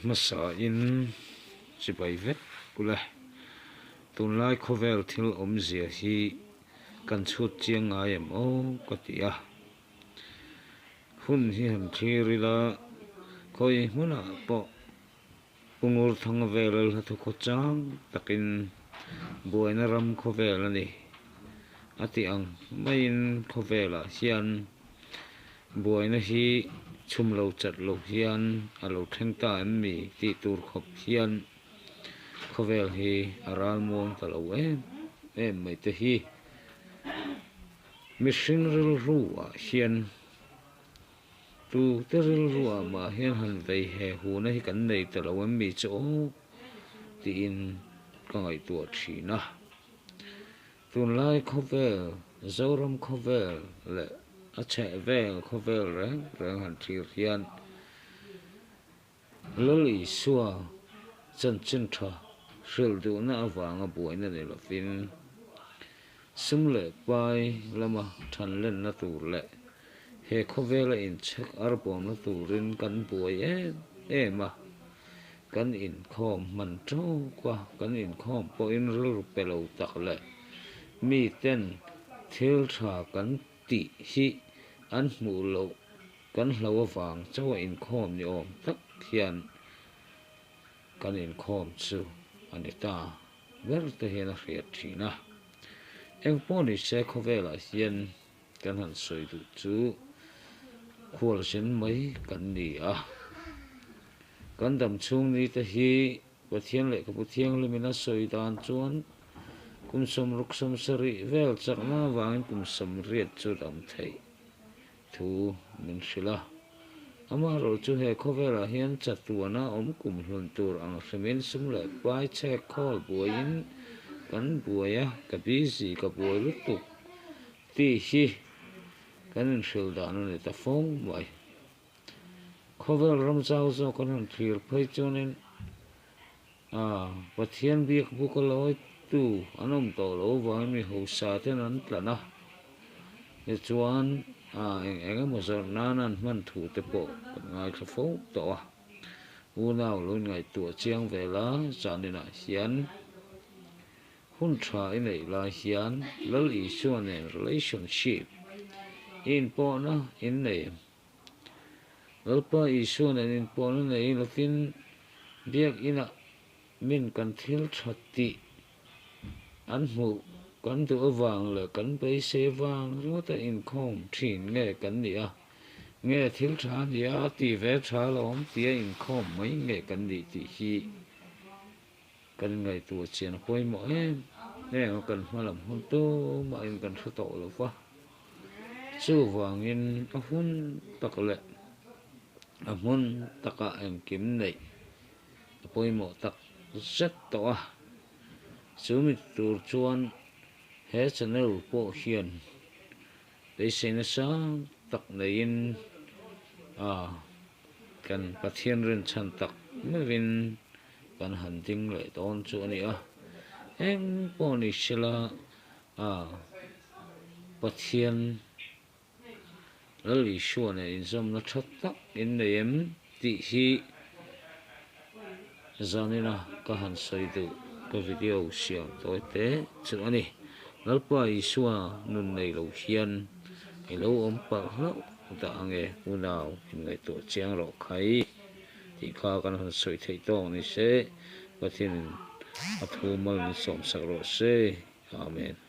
masa in chỉ bảy vết kule tuần lai khovel thil zia hi kan chut chiang ai em o ko tia hun hi han thiri la koi muna po pungur thang velal ha thu ko chang takin buaina ram khovel ani ati ang main khovela hian buaina hi chum lo chat lo hian alo thengta em mi ti tur khop hian khovel hi aral mong talo em mai te hi mihring ril ruwa hian tu te ril ruwa ma hian han vei he hu na hi kan nei talo em mi cho ti in ka ngai tu thina tun lai khovel zoram khovel le a che vel khovel reng han thir hian loli suwa chan chin tha hril du na awanga buaina ni lovin sumle pai lama than len na tur le he khovela in chek arbom na turin kan buai ema kan in khom man tro kwa kan in khom po in rul pelo tak le mi ten thil tha kan ti hi an mu lo kan hlo awang chaw in khom ni om tak hian kan in khom chu anita ver te hena hriat thina eng poni se khovela hian kan han soi du chu khwal sen mai kan ni a kan dam chung ni te hi pathian le ka pathian le mina soi dan chuan kum som ruk som sari vel chak na wang kum som riat chu dam thei thu min sila ama ro chu he khovela hian chatuana om kum hlun tur ang hremin sum le pai che khol buain kan buaya ka busy ka buai lutuk ti hi kan hril dan ni ta phong mai khovel ram chau zo kan han thir phei chunin pathian biak bukaloi tu anom to lo wai mi ho sa ten an tlana e chuan eng mo zo nanan man thu te po ngai kha fo to u naw lo ngai tu chiang vela chanina hian hun tha in nei la hian lal i suan en relationship in po na in nei lalpa i suan en in po na nei lofin biak ina min kan thil thati an mu kan tu awang le kan bei se wang rota in khom thin nge kan ni a nge thil tha ni a ti ve tha lom tia in khom mai nge kan ni ti hi kan ngai tu chian khoi mo nge kan malam hon to ma in kan thu to lo fa chu wang in a hun tak le a mun taka em kim nei poi mo tak rất to chú mình tur chuan he channel po hian để xem sáng tak nei in kan pathian ren chan tak mevin kan han ding le ton chu ani eng po ni sila pathian lali shuan in zom na that tak in neem ti hi zanina ka han soi du ka video siam toi te chu ani lalpa i suwa nun nei lo hian i lo om pa hlo ta ange unaw ngai to chiang ro khai ti kha kan han soi thei tong ni se pathian a thu mal som sak ro se amen